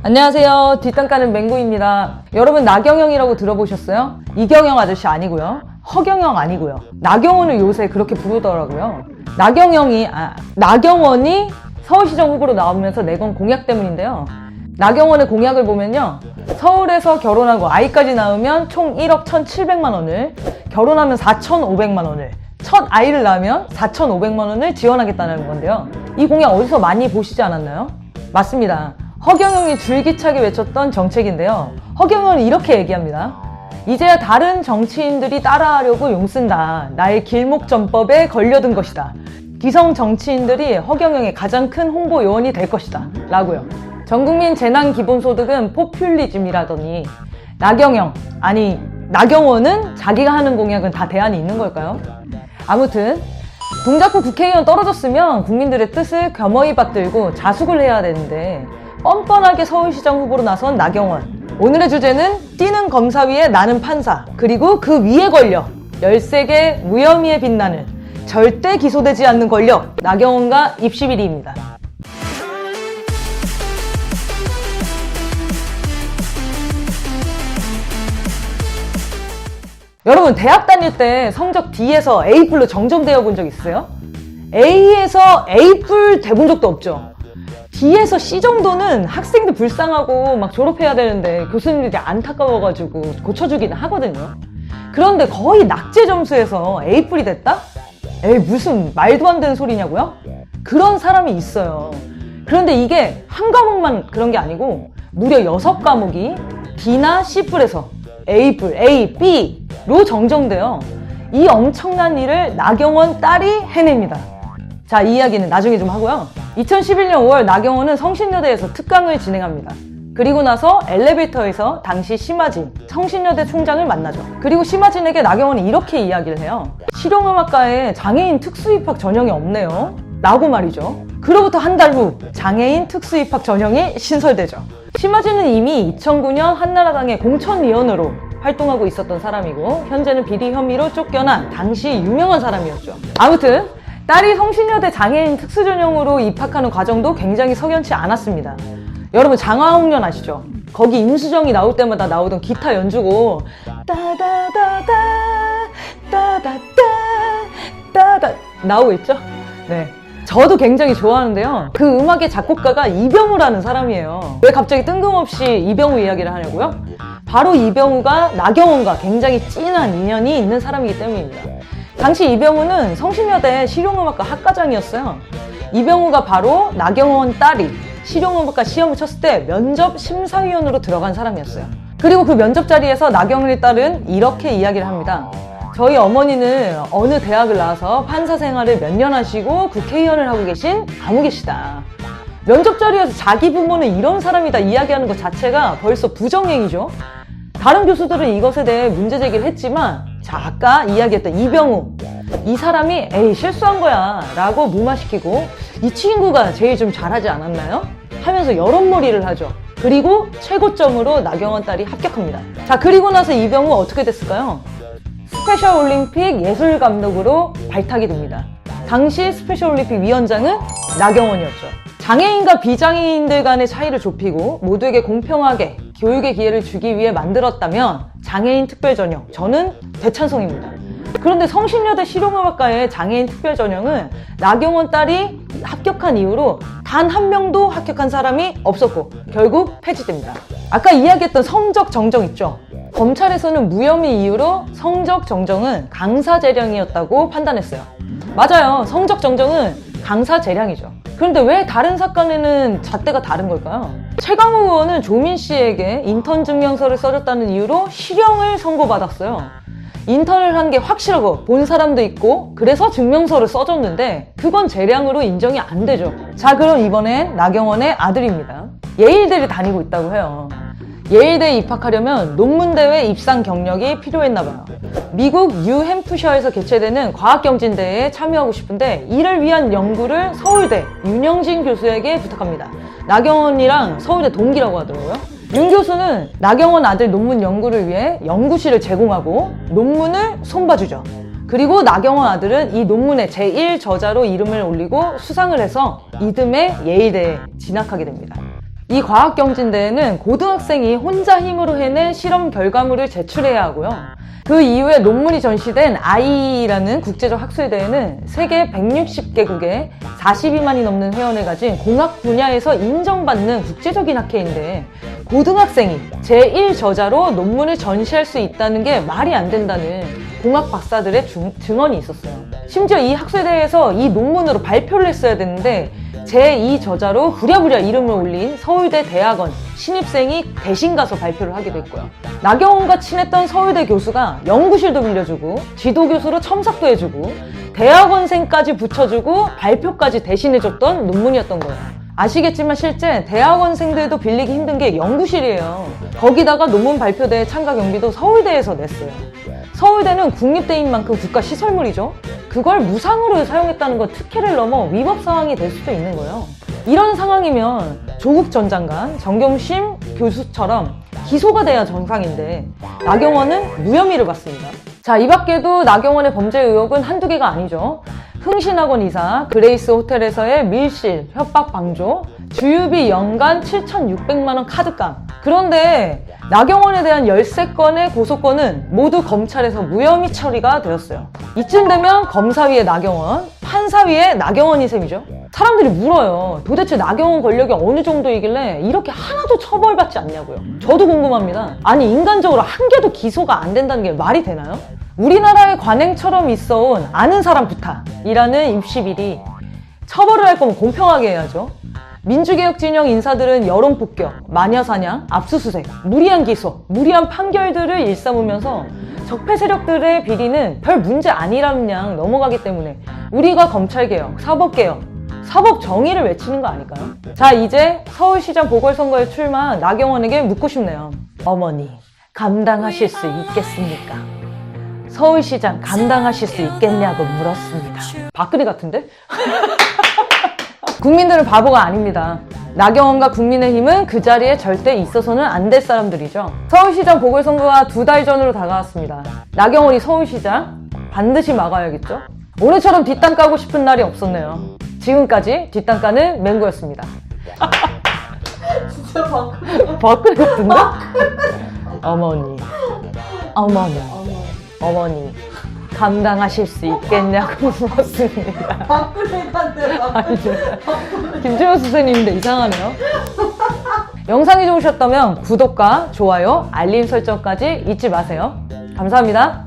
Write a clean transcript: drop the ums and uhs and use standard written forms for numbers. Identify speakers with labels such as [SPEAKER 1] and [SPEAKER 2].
[SPEAKER 1] 안녕하세요. 뒷땅 까는 맹구입니다. 여러분 나경영이라고 들어보셨어요? 이경영 아저씨 아니고요. 허경영 아니고요. 나경원을 요새 그렇게 부르더라고요. 나경원이 서울시장 후보로 나오면서 내건 공약 때문인데요. 나경원의 공약을 보면요. 서울에서 결혼하고 아이까지 낳으면 총 1억 1,700만 원을, 결혼하면 4,500만 원을, 첫 아이를 낳으면 4,500만 원을 지원하겠다는 건데요. 이 공약 어디서 많이 보시지 않았나요? 맞습니다. 허경영이 줄기차게 외쳤던 정책인데요. 허경영은 이렇게 얘기합니다. 이제야 다른 정치인들이 따라하려고 용쓴다. 나의 길목전법에 걸려든 것이다. 기성 정치인들이 허경영의 가장 큰 홍보 요원이 될 것이다. 라고요. 전국민 재난기본소득은 포퓰리즘이라더니 나경원은 자기가 하는 공약은 다 대안이 있는 걸까요? 아무튼 동작구 국회의원 떨어졌으면 국민들의 뜻을 겸허히 받들고 자숙을 해야 되는데 뻔뻔하게 서울시장 후보로 나선 나경원. 오늘의 주제는 뛰는 검사 위에 나는 판사, 그리고 그 위에 권력, 13개 무혐의에 빛나는 절대 기소되지 않는 권력, 나경원과 입시비리입니다. 여러분 대학 다닐 때 성적 D에서 A뿔로 정정되어 본 적 있어요? A에서 A뿔 돼본 적도 없죠. D에서 C 정도는 학생들 불쌍하고 막 졸업해야 되는데 교수님들이 안타까워가지고 고쳐주기는 하거든요. 그런데 거의 낙제 점수에서 A뿔이 됐다? 에이 무슨 말도 안 되는 소리냐고요? 그런 사람이 있어요. 그런데 이게 한 과목만 그런 게 아니고 무려 6과목이 D나 C뿔에서 A뿔, A, B로 정정돼요. 이 엄청난 일을 나경원 딸이 해냅니다. 자, 이 이야기는 나중에 좀 하고요. 2011년 5월 나경원은 성신여대에서 특강을 진행합니다. 그리고 나서 엘리베이터에서 당시 심화진, 성신여대 총장을 만나죠. 그리고 심화진에게 나경원이 이렇게 이야기를 해요. 실용음악과에 장애인 특수입학 전형이 없네요. 라고 말이죠. 그로부터 한 달 후 장애인 특수입학 전형이 신설되죠. 심화진은 이미 2009년 한나라당의 공천위원으로 활동하고 있었던 사람이고 현재는 비리 혐의로 쫓겨난 당시 유명한 사람이었죠. 아무튼 딸이 성신여대 장애인 특수전형으로 입학하는 과정도 굉장히 석연치 않았습니다. 여러분 장화홍련 아시죠? 거기 임수정이 나올 때마다 나오던 기타 연주고 따다다다 따다다 따다 나오고 있죠? 네. 저도 굉장히 좋아하는데요. 그 음악의 작곡가가 이병우라는 사람이에요. 왜 갑자기 뜬금없이 이병우 이야기를 하냐고요? 바로 이병우가 나경원과 굉장히 찐한 인연이 있는 사람이기 때문입니다. 당시 이병우는 성신여대 실용음악과 학과장이었어요. 이병우가 바로 나경원 딸이 실용음악과 시험을 쳤을 때 면접 심사위원으로 들어간 사람이었어요. 그리고 그 면접 자리에서 나경원의 딸은 이렇게 이야기를 합니다. 저희 어머니는 어느 대학을 나와서 판사 생활을 몇 년 하시고 국회의원을 하고 계신 아무개시다. 면접 자리에서 자기 부모는 이런 사람이다 이야기하는 것 자체가 벌써 부정행위죠. 다른 교수들은 이것에 대해 문제 제기를 했지만 자, 아까 이야기했던 이병우, 이 사람이 에이 실수한 거야 라고 무마시키고 이 친구가 제일 좀 잘하지 않았나요? 하면서 여론몰이를 하죠. 그리고 최고점으로 나경원 딸이 합격합니다. 자, 그리고 나서 이병우 어떻게 됐을까요? 스페셜 올림픽 예술감독으로 발탁이 됩니다. 당시 스페셜 올림픽 위원장은 나경원이었죠. 장애인과 비장애인들 간의 차이를 좁히고 모두에게 공평하게 교육의 기회를 주기 위해 만들었다면 장애인 특별전형, 저는 대찬성입니다. 그런데 성신여대 실용음악과의 장애인 특별전형은 나경원 딸이 합격한 이후로 단 한 명도 합격한 사람이 없었고 결국 폐지됩니다. 아까 이야기했던 성적 정정 있죠? 검찰에서는 무혐의 이유로 성적 정정은 강사 재량이었다고 판단했어요. 맞아요. 성적 정정은 강사 재량이죠. 그런데 왜 다른 사건에는 잣대가 다른 걸까요? 최강욱 의원은 조민 씨에게 인턴 증명서를 써줬다는 이유로 실형을 선고받았어요. 인턴을 한 게 확실하고 본 사람도 있고 그래서 증명서를 써줬는데 그건 재량으로 인정이 안 되죠. 자, 그럼 이번엔 나경원의 아들입니다. 예일대를 다니고 있다고 해요. 예일대에 입학하려면 논문대회 입상 경력이 필요했나봐요. 미국 뉴햄프셔에서 개최되는 과학경진대회에 참여하고 싶은데 이를 위한 연구를 서울대 윤영진 교수에게 부탁합니다. 나경원이랑 서울대 동기라고 하더라고요. 윤 교수는 나경원 아들 논문 연구를 위해 연구실을 제공하고 논문을 손봐주죠. 그리고 나경원 아들은 이 논문의 제1저자로 이름을 올리고 수상을 해서 이듬해 예일대에 진학하게 됩니다. 이 과학경진대회는 고등학생이 혼자 힘으로 해낸 실험 결과물을 제출해야 하고요. 그 이후에 논문이 전시된 IEE라는 국제적 학술대회는 세계 160개국에 42만이 넘는 회원을 가진 공학 분야에서 인정받는 국제적인 학회인데, 고등학생이 제1저자로 논문을 전시할 수 있다는 게 말이 안 된다는 공학 박사들의 증언이 있었어요. 심지어 이 학술대회에서 이 논문으로 발표를 했어야 되는데 제2저자로 부랴부랴 이름을 올린 서울대 대학원 신입생이 대신 가서 발표를 하기도 했고요. 나경원과 친했던 서울대 교수가 연구실도 빌려주고 지도교수로 첨삭도 해주고 대학원생까지 붙여주고 발표까지 대신해줬던 논문이었던 거예요. 아시겠지만 실제 대학원생들도 빌리기 힘든 게 연구실이에요. 거기다가 논문 발표대회 참가 경비도 서울대에서 냈어요. 서울대는 국립대인 만큼 국가시설물이죠. 그걸 무상으로 사용했다는 건 특혜를 넘어 위법 상황이 될 수도 있는 거예요. 이런 상황이면 조국 전 장관, 정경심 교수처럼 기소가 돼야 정상인데 나경원은 무혐의를 받습니다. 자, 이 밖에도 나경원의 범죄 의혹은 한두 개가 아니죠. 흥신학원 이사, 그레이스 호텔에서의 밀실, 협박 방조, 주유비 연간 7,600만 원 카드감. 그런데 나경원에 대한 13건의 고소건은 모두 검찰에서 무혐의 처리가 되었어요. 이쯤 되면 검사위의 나경원, 판사위의 나경원이 셈이죠. 사람들이 물어요. 도대체 나경원 권력이 어느 정도이길래 이렇게 하나도 처벌받지 않냐고요. 저도 궁금합니다. 아니, 인간적으로 한 개도 기소가 안 된다는 게 말이 되나요? 우리나라의 관행처럼 있어온 아는 사람 부탁이라는 입시비리, 처벌을 할 거면 공평하게 해야죠. 민주개혁 진영 인사들은 여론폭격, 마녀사냥, 압수수색, 무리한 기소, 무리한 판결들을 일삼으면서 적폐 세력들의 비리는 별 문제 아니라는 양 넘어가기 때문에 우리가 검찰개혁, 사법개혁, 사법정의를 외치는 거 아닐까요? 자, 이제 서울시장 보궐선거에 출마한 나경원에게 묻고 싶네요. 어머니, 감당하실 수 있겠습니까? 서울시장 감당하실 수 있겠냐고 물었습니다. 박근혜 같은데? 국민들은 바보가 아닙니다. 나경원과 국민의힘은 그 자리에 절대 있어서는 안 될 사람들이죠. 서울시장 보궐선거가 2달 전으로 다가왔습니다. 나경원이 서울시장 반드시 막아야겠죠? 오늘처럼 뒷땅 까고 싶은 날이 없었네요. 지금까지 뒷땅 까는 맹구였습니다.
[SPEAKER 2] 진짜
[SPEAKER 1] 박근혜 같은데? 어머니, 어머니, 감당하실 수 있겠냐고 물었습니다.
[SPEAKER 2] 박근혜 같네.
[SPEAKER 1] 김준호 선생님인데 이상하네요. 영상이 좋으셨다면 구독과 좋아요, 알림 설정까지 잊지 마세요. 감사합니다.